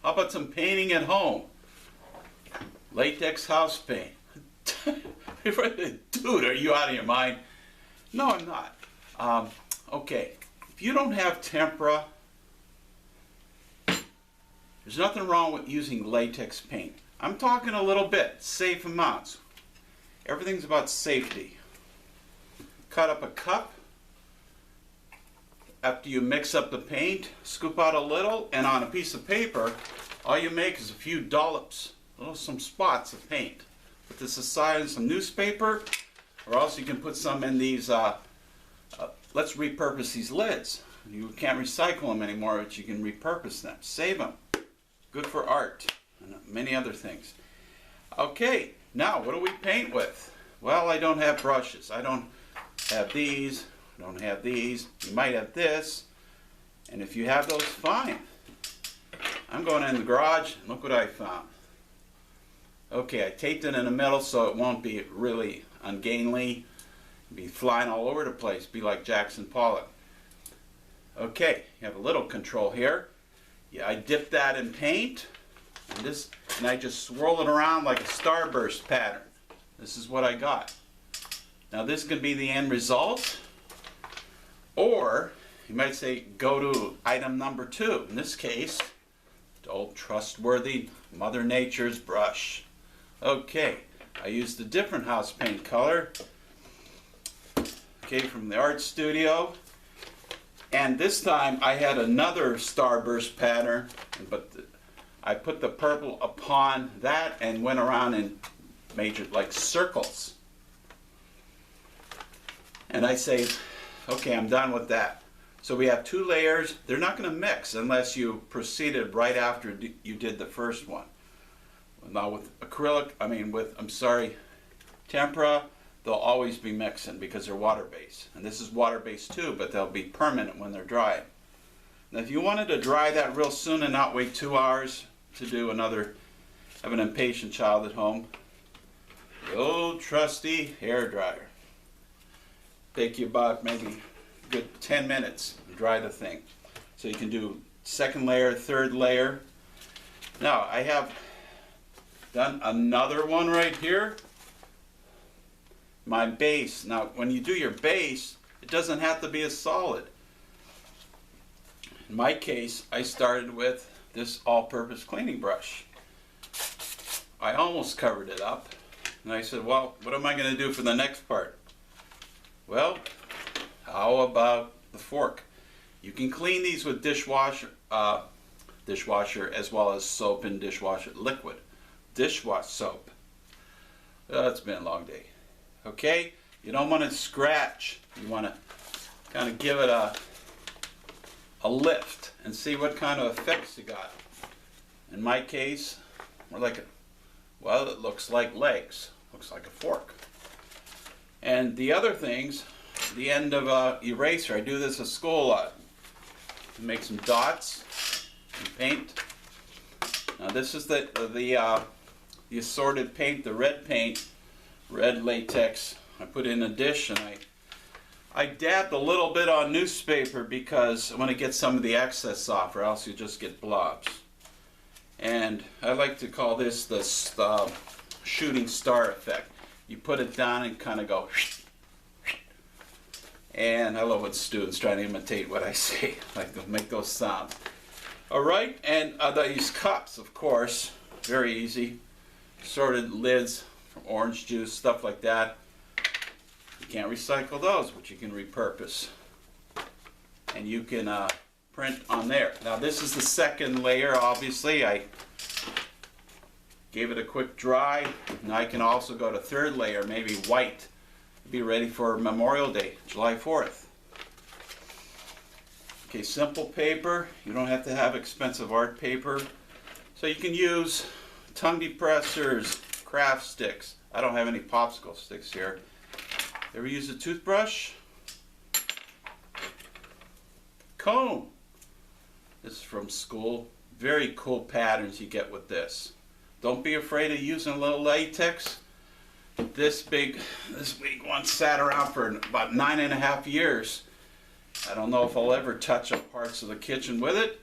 How about some painting at home? Latex house paint. Dude, are you out of your mind? No, I'm not. Okay, if you don't have tempera, there's nothing wrong with using latex paint. I'm talking a little bit, safe amounts. Everything's about safety. Cut up a cup. After you mix up the paint, scoop out a little, and on a piece of paper, all you make is a few dollops, some spots of paint. Put this aside in some newspaper, or else you can put some in these, let's repurpose these lids. You can't recycle them anymore, but you can repurpose them. Save them. Good for art and many other things. Okay, now what do we paint with? Well, I don't have brushes. I don't have these. I don't have these. You might have this. And if you have those, fine. I'm going in the garage, and look what I found. Okay, I taped it in the middle so it won't be really ungainly. Be flying all over the place, be like Jackson Pollock. Okay, you have a little control here. Yeah, I dip that in paint, and I just swirl it around like a starburst pattern. This is what I got. Now this could be the end result, or you might say go to item number 2. In this case, the old trustworthy Mother Nature's brush. Okay, I used a different house paint color. Okay, from the art studio. And this time I had another starburst pattern, but I put the purple upon that and went around and made it like circles. And I say, okay, I'm done with that. So we have 2 layers. They're not going to mix unless you proceeded right after you did the first one. Now with acrylic, tempera, they'll always be mixing because they're water-based. And this is water-based too, but they'll be permanent when they're dry. Now if you wanted to dry that real soon and not wait 2 hours to do another, have an impatient child at home, the old trusty hair dryer. Take you about maybe a good 10 minutes to dry the thing. So you can do 2nd layer, 3rd layer. Now I have done another one right here. My base. Now when you do your base, it doesn't have to be a solid. In my case, I started with this all-purpose cleaning brush. I almost covered it up, and I said, well, what am I going to do for the next part? Well, how about the fork? You can clean these with dishwasher as well as soap and dishwasher liquid. Dishwash soap. Oh, it's been a long day. Okay, you don't want to scratch. You want to kind of give it a lift and see what kind of effects you got. In my case, more like it looks like legs. Looks like a fork. And the other things, the end of a eraser. I do this at school a lot. Make some dots and paint. Now this is the assorted paint, the red paint. Red latex. I put in a dish and I dabbed a little bit on newspaper because I want to get some of the excess off, or else you just get blobs. And I like to call this the shooting star effect. You put it down and kind of go, and I love when students try to imitate what I say, like to make those sounds. All right, and these cups, of course, very easy. Sorted lids. Orange juice, stuff like that. You can't recycle those, but you can repurpose. And you can print on there. Now this is the 2nd layer, obviously. I gave it a quick dry. Now I can also go to 3rd layer, maybe white. Be ready for Memorial Day, July 4th. Okay, simple paper. You don't have to have expensive art paper. So you can use tongue depressors, craft sticks. I don't have any popsicle sticks here. Ever use a toothbrush? Comb. This is from school. Very cool patterns you get with this. Don't be afraid of using a little latex. This big one sat around for about 9.5 years. I don't know if I'll ever touch up parts of the kitchen with it.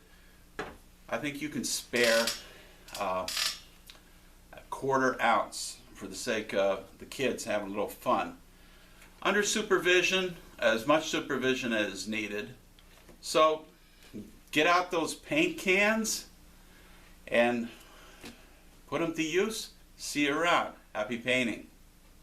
I think you can spare a 1/4 ounce for the sake of the kids having a little fun. Under supervision, as much supervision as is needed. So get out those paint cans and put them to use. See you around. Happy painting.